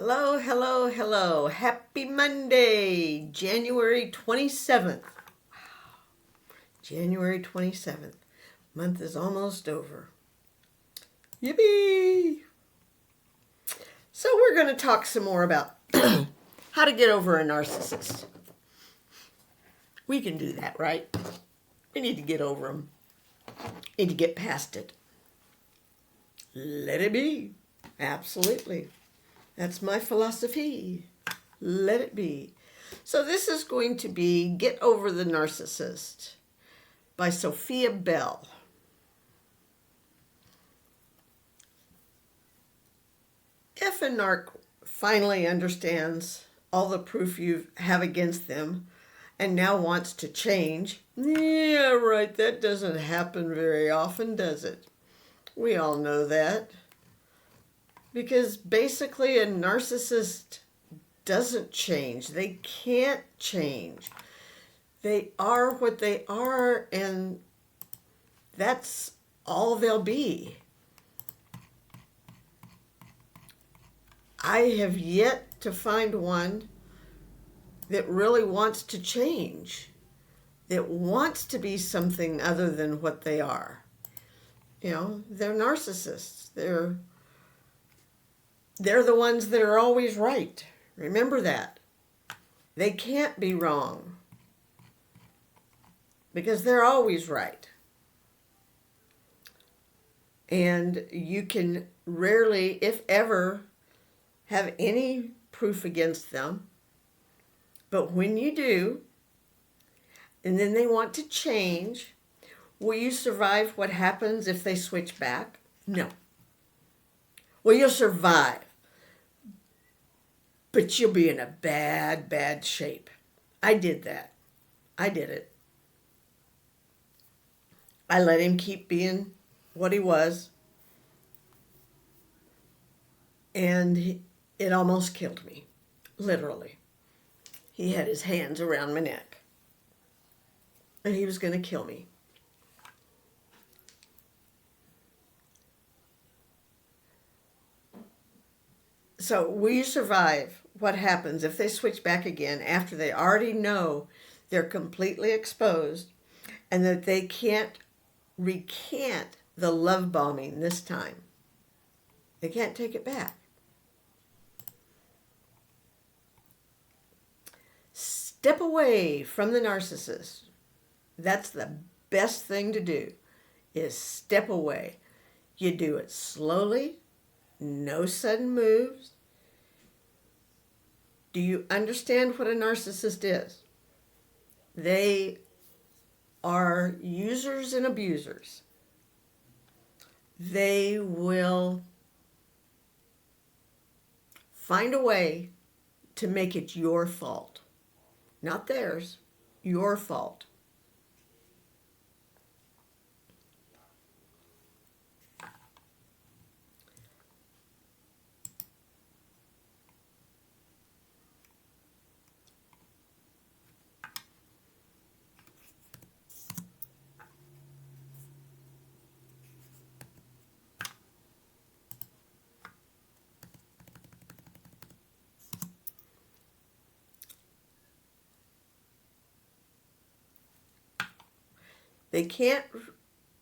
Hello, hello, hello. Happy Monday, January 27th. January 27th. Month is almost over. Yippee! So we're going to talk some more about how to get over a narcissist. We can do that, right? We need to get over them. Need to get past it. Let it be. Absolutely. That's my philosophy. Let it be. So this is going to be Get Over the Narcissist by Sophia Bell. If a narc finally understands all the proof you have against them and now wants to change, yeah, right, that doesn't happen very often, does it? We all know that. Because basically a narcissist doesn't change. They can't change. They are what they are, and that's all they'll be. I have yet to find one that really wants to change, that wants to be something other than what they are. You know, they're narcissists. They're the ones that are always right. Remember that. They can't be wrong because they're always right. And you can rarely, if ever, have any proof against them. But when you do, and then they want to change, will you survive what happens if they switch back? No. Well, you'll survive, but you'll be in a bad, bad shape. I did that. I did it. I let him keep being what he was, and it almost killed me, literally. He had his hands around my neck, and he was going to kill me. So will you survive what happens if they switch back again after they already know they're completely exposed and that they can't recant the love bombing this time? They can't take it back. Step away from the narcissist. That's the best thing to do, is step away. You do it slowly. No sudden moves. Do you understand what a narcissist is? They are users and abusers. They will find a way to make it your fault. Not theirs, your fault. They can't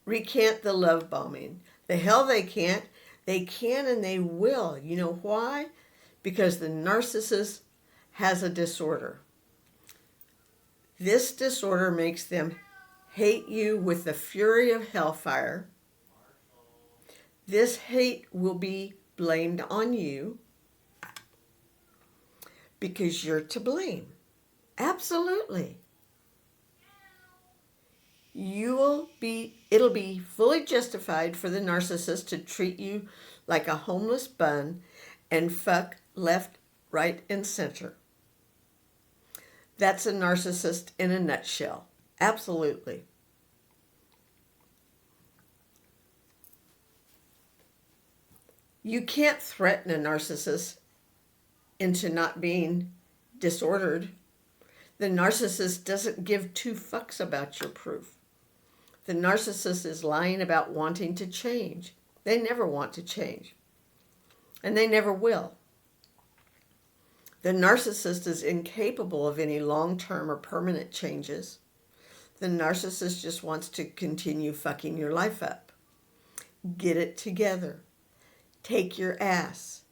recant the love bombing. The hell they can't. They can and they will. You know why? Because the narcissist has a disorder. This disorder makes them hate you with the fury of hellfire. This hate will be blamed on you because you're to blame. Absolutely. It'll be fully justified for the narcissist to treat you like a homeless bun and fuck left, right, and center. That's a narcissist in a nutshell. Absolutely. You can't threaten a narcissist into not being disordered. The narcissist doesn't give two fucks about your proof. The narcissist is lying about wanting to change. They never want to change. And they never will. The narcissist is incapable of any long-term or permanent changes. The narcissist just wants to continue fucking your life up. Get it together. Take your ass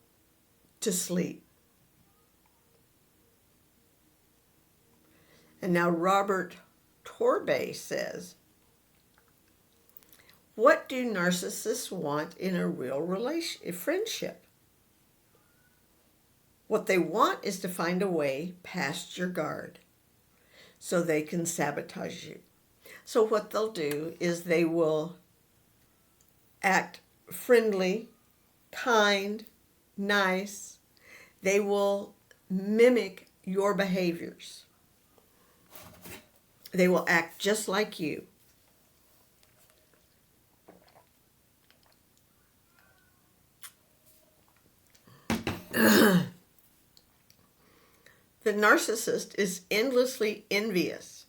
to sleep. And now Robert Torbay says, what do narcissists want in a real friendship? What they want is to find a way past your guard so they can sabotage you. So what they'll do is they will act friendly, kind, nice. They will mimic your behaviors. They will act just like you. The narcissist is endlessly envious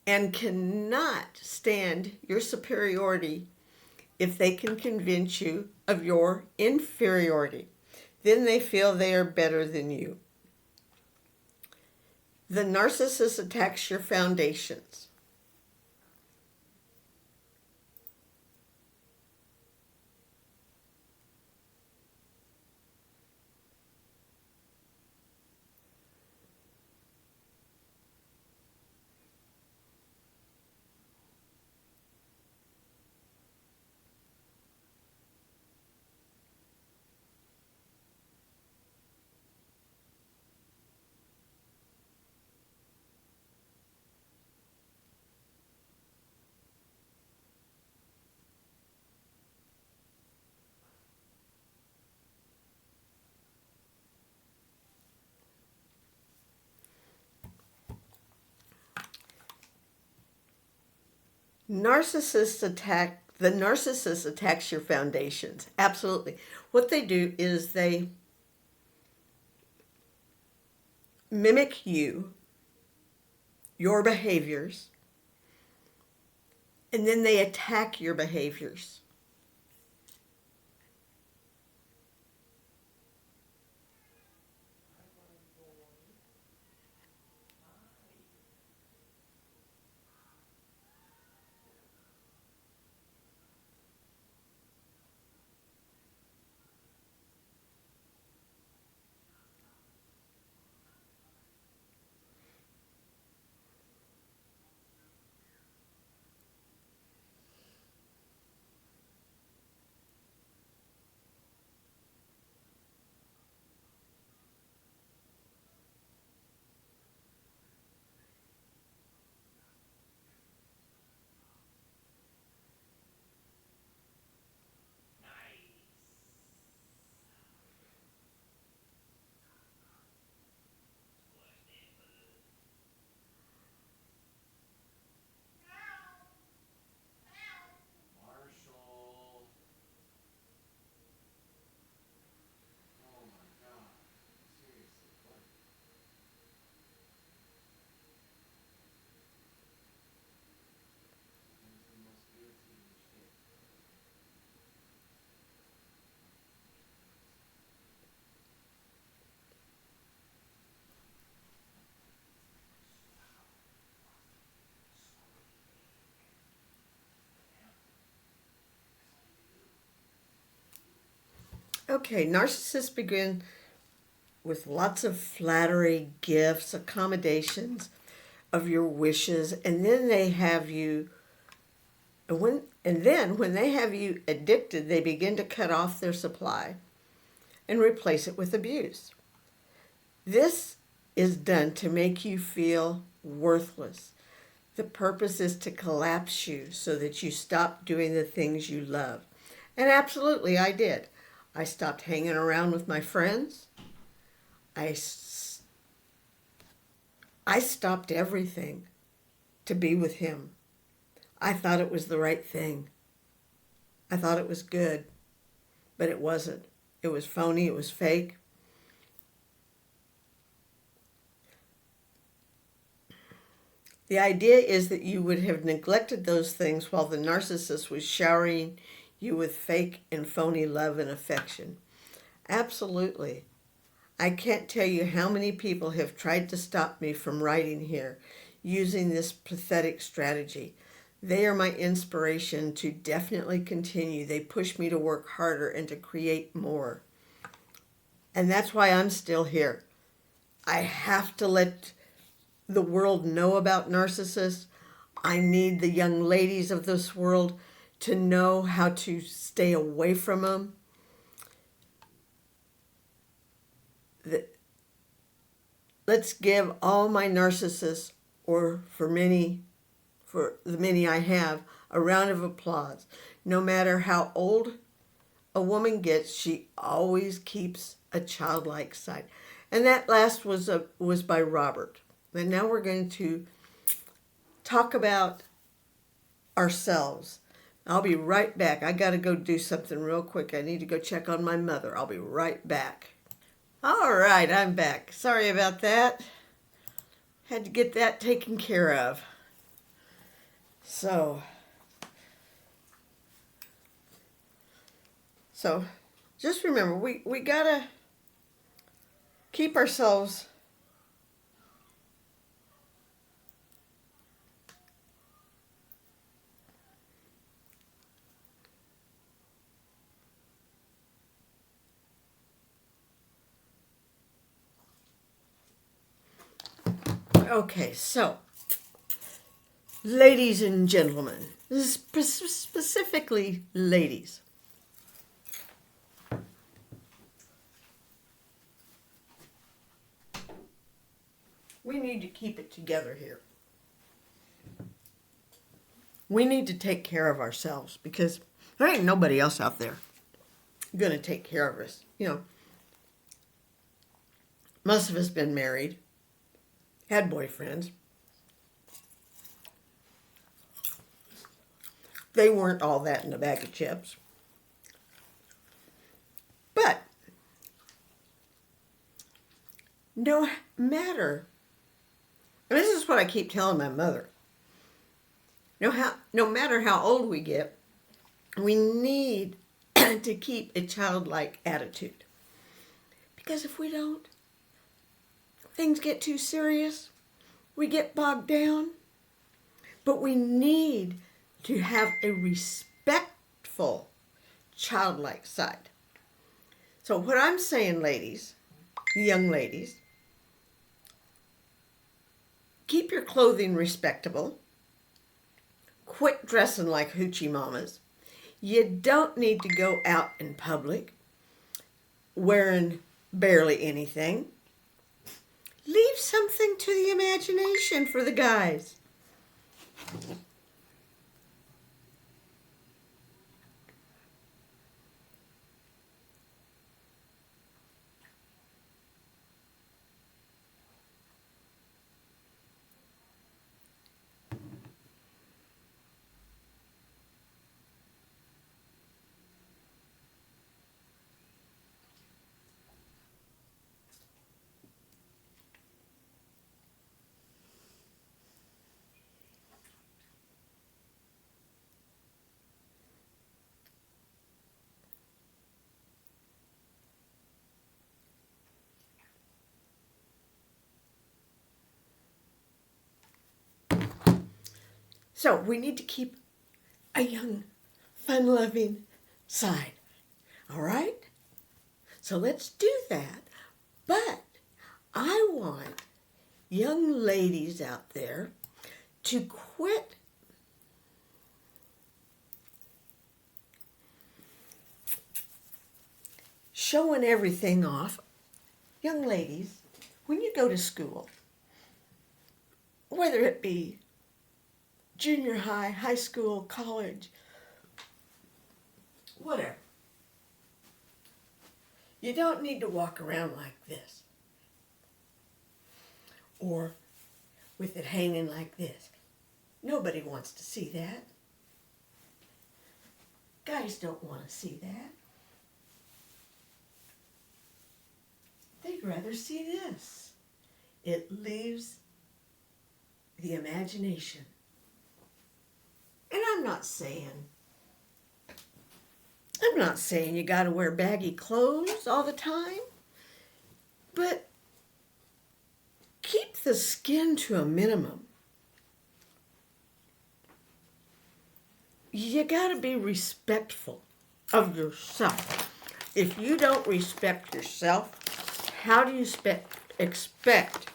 and cannot stand your superiority if they can convince you of your inferiority. Then they feel they are better than you. The narcissist attacks your foundations. The narcissist attacks your foundations. Absolutely. What they do is they mimic you, your behaviors, and then they attack your behaviors. Okay, narcissists begin with lots of flattery, gifts, accommodations of your wishes, and then they have you when they have you addicted, they begin to cut off their supply and replace it with abuse. This is done to make you feel worthless. The purpose is to collapse you so that you stop doing the things you love. And absolutely, I did. I stopped hanging around with my friends. I stopped everything to be with him. I thought it was the right thing. I thought it was good, but it wasn't. It was phony. It was fake. The idea is that you would have neglected those things while the narcissist was showering you with fake and phony love and affection. Absolutely. I can't tell you how many people have tried to stop me from writing here using this pathetic strategy. They are my inspiration to definitely continue. They push me to work harder and to create more. And that's why I'm still here. I have to let the world know about narcissists. I need the young ladies of this world to know how to stay away from them. Let's give all my narcissists, or for the many I have, a round of applause. No matter how old a woman gets, she always keeps a childlike side. And that last was by Robert. And now we're going to talk about ourselves. I'll be right back. I got to go do something real quick. I need to go check on my mother. I'll be right back. All right, I'm back. Sorry about that. Had to get that taken care of. So just remember, we got to keep ourselves okay, so ladies and gentlemen, specifically ladies, we need to keep it together here. We need to take care of ourselves because there ain't nobody else out there going to take care of us. You know, most of us been married, had boyfriends. They weren't all that in a bag of chips. But no matter, and this is what I keep telling my mother, no matter how old we get, we need to keep a childlike attitude. Because if we don't, things get too serious. We get bogged down. But we need to have a respectful, childlike side. So what I'm saying, ladies, young ladies, keep your clothing respectable. Quit dressing like hoochie mamas. You don't need to go out in public wearing barely anything. Leave something to the imagination for the guys. So we need to keep a young, fun-loving side. All right? So let's do that. But I want young ladies out there to quit showing everything off. Young ladies, when you go to school, whether it be junior high, high school, college, whatever, you don't need to walk around like this or with it hanging like this. Nobody wants to see that. Guys don't want to see that. They'd rather see this. It leaves the imagination. And I'm not saying you got to wear baggy clothes all the time, But keep the skin to a minimum. You got to be respectful of yourself. If you don't respect yourself, how do you expect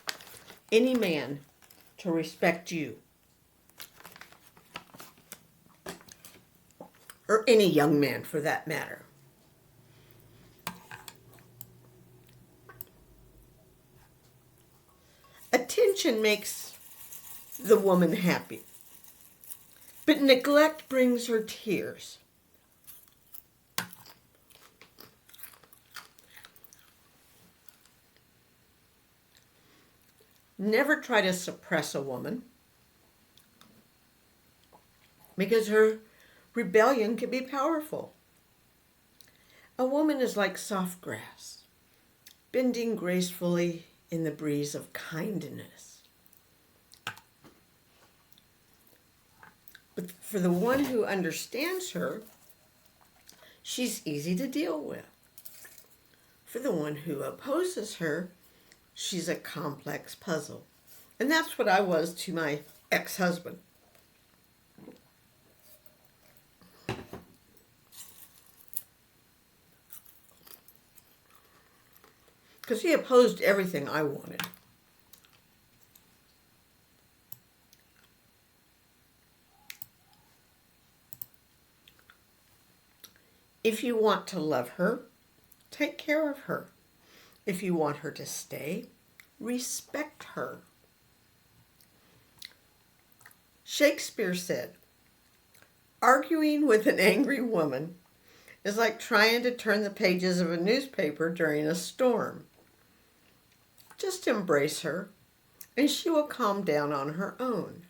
any man to respect you? Or any young man for that matter. Attention makes the woman happy, but neglect brings her tears. Never try to suppress a woman, because her rebellion can be powerful. A woman is like soft grass, bending gracefully in the breeze of kindness. But for the one who understands her, she's easy to deal with. For the one who opposes her, she's a complex puzzle. And that's what I was to my ex-husband. Because he opposed everything I wanted. If you want to love her, take care of her. If you want her to stay, respect her. Shakespeare said, arguing with an angry woman is like trying to turn the pages of a newspaper during a storm. Just embrace her, and she will calm down on her own.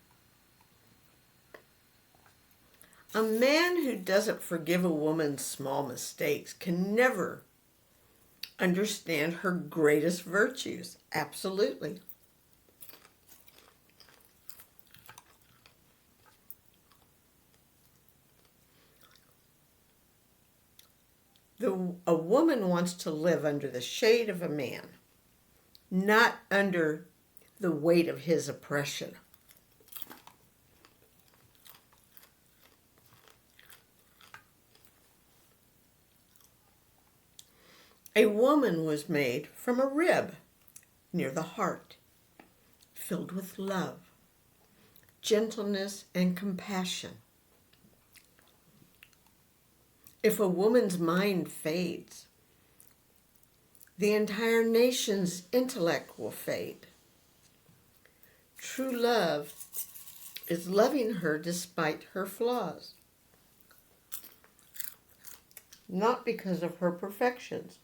A man who doesn't forgive a woman's small mistakes can never understand her greatest virtues. Absolutely. A woman wants to live under the shade of a man, not under the weight of his oppression. A woman was made from a rib near the heart, filled with love, gentleness, and compassion. If a woman's mind fades, the entire nation's intellect will fade. True love is loving her despite her flaws, not because of her perfections.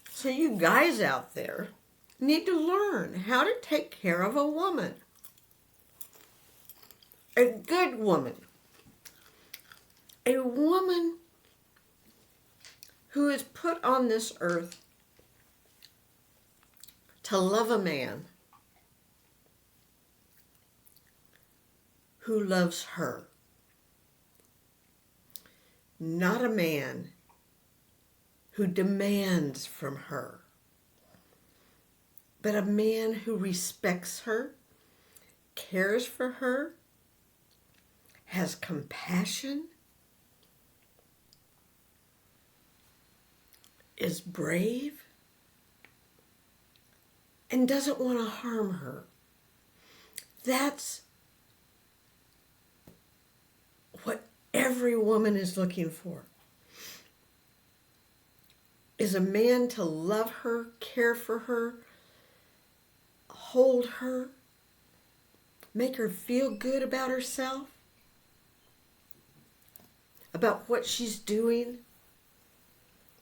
So you guys out there need to learn how to take care of a woman. A good woman. A woman who is put on this earth to love a man who loves her. Not a man who demands from her, but a man who respects her, cares for her, has compassion, is brave, and doesn't want to harm her. That's what every woman is looking for. Is a man to love her, care for her, hold her, make her feel good about herself, about what she's doing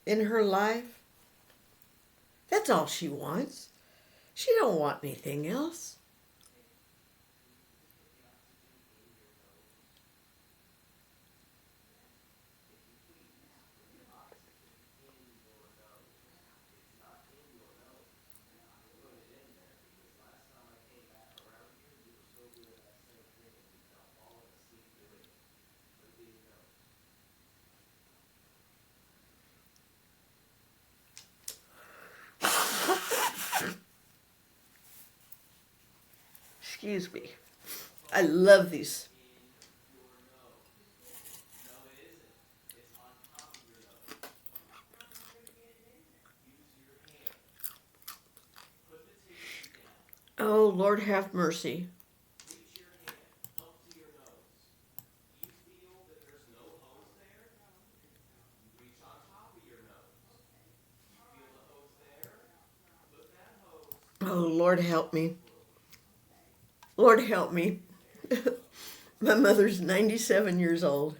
in her life. That's all she wants. She don't want anything else. Excuse me. I love these. Oh, Lord have mercy. Oh, Lord help me. Lord help me. My mother's 97 years old.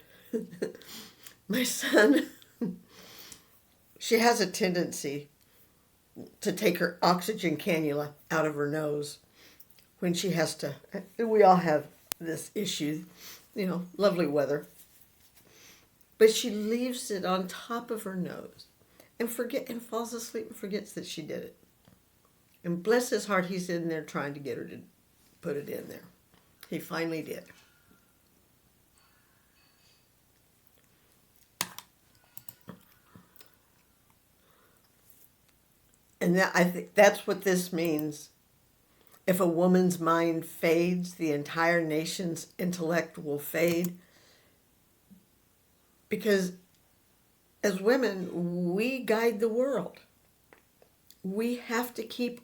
My son, she has a tendency to take her oxygen cannula out of her nose when she has to. We all have this issue, lovely weather. But she leaves it on top of her nose and falls asleep and forgets that she did it. And bless his heart, he's in there trying to get her to put it in there. He finally did. And I think that's what this means. If a woman's mind fades, the entire nation's intellect will fade. Because as women, we guide the world. We have to keep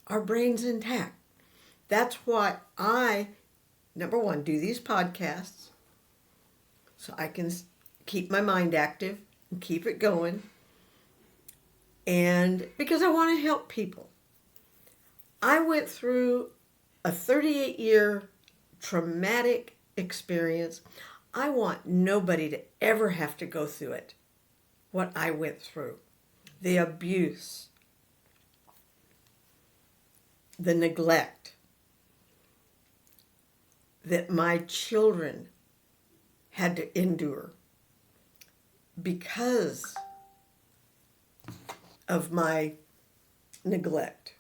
our brains intact. That's why I, number one, do these podcasts so I can keep my mind active and keep it going. And because I want to help people. I went through a 38-year traumatic experience. I want nobody to ever have to go through it, what I went through. The abuse, the neglect that my children had to endure because of my neglect.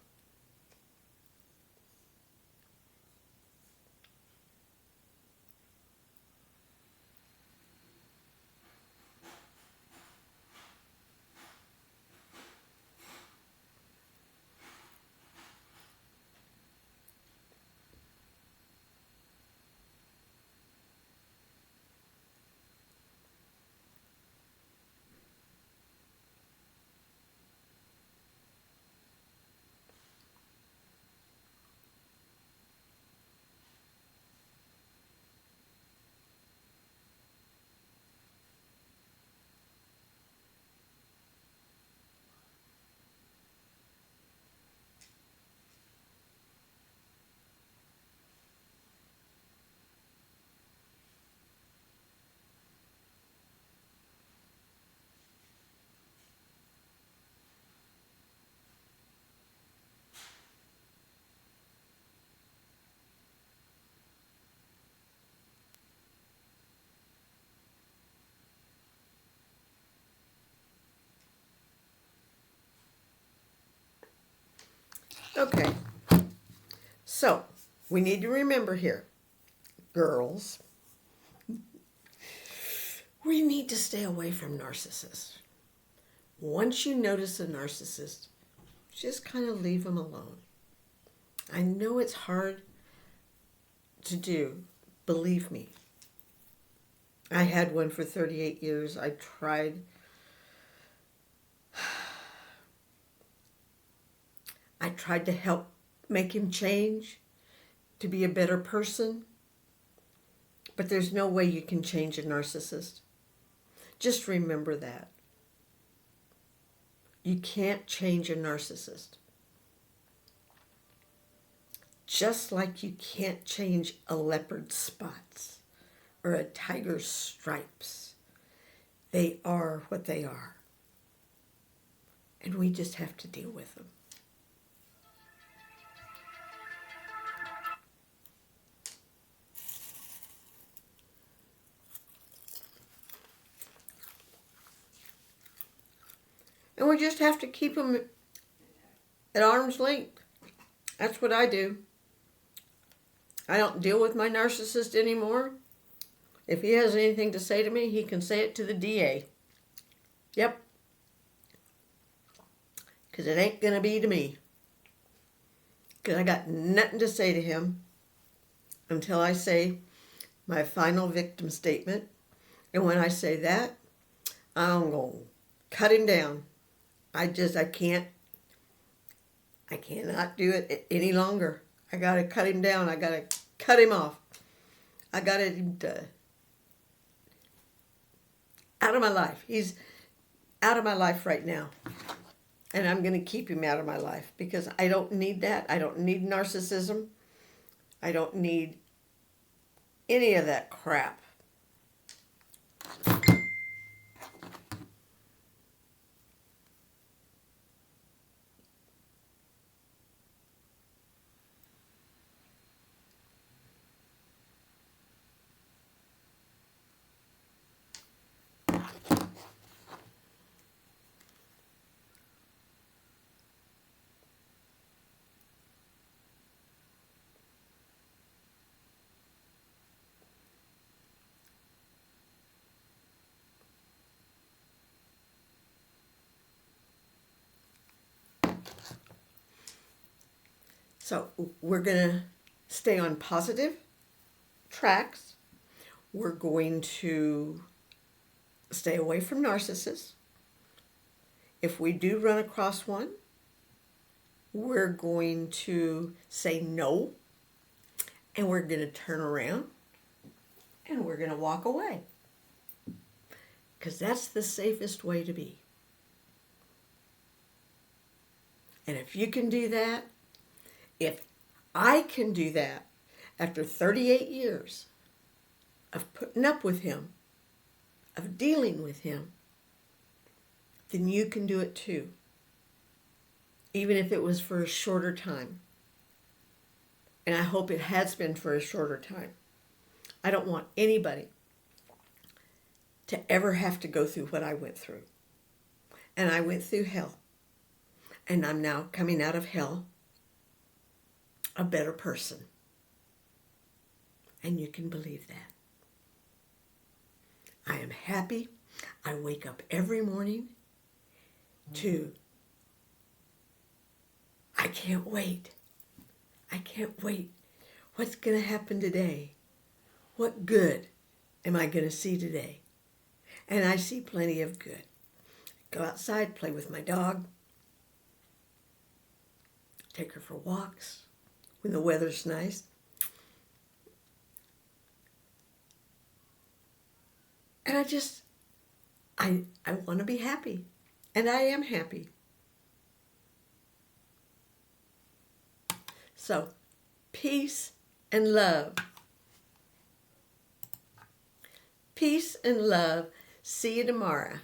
Okay, so we need to remember here, girls, we need to stay away from narcissists. Once you notice a narcissist, just kind of leave them alone. I know it's hard to do, believe me. I had one for 38 years. I tried. I tried to help make him change, to be a better person. But there's no way you can change a narcissist. Just remember that. You can't change a narcissist. Just like you can't change a leopard's spots or a tiger's stripes. They are what they are. And we just have to deal with them. And we just have to keep them at arm's length. That's what I do. I don't deal with my narcissist anymore. If he has anything to say to me, he can say it to the DA. Yep. Because it ain't going to be to me. because I got nothing to say to him until I say my final victim statement. And when I say that, I'm going to cut him down. I cannot do it any longer. I got to cut him down. I got to cut him off. I got him out of my life. He's out of my life right now. And I'm going to keep him out of my life because I don't need that. I don't need narcissism. I don't need any of that crap. So we're going to stay on positive tracks. We're going to stay away from narcissists. If we do run across one, we're going to say no, and we're going to turn around, and we're going to walk away. Because that's the safest way to be. And if you can do that, if I can do that after 38 years of putting up with him, of dealing with him, then you can do it too. Even if it was for a shorter time. And I hope it has been for a shorter time. I don't want anybody to ever have to go through what I went through. And I went through hell. And I'm now coming out of hell a better person. And you can believe that. I am happy. I wake up every morning I can't wait. I can't wait. What's going to happen today? What good am I going to see today? And I see plenty of good. Go outside, play with my dog, take her for walks when the weather's nice. And I want to be happy. And I am happy. So, peace and love. Peace and love. See you tomorrow.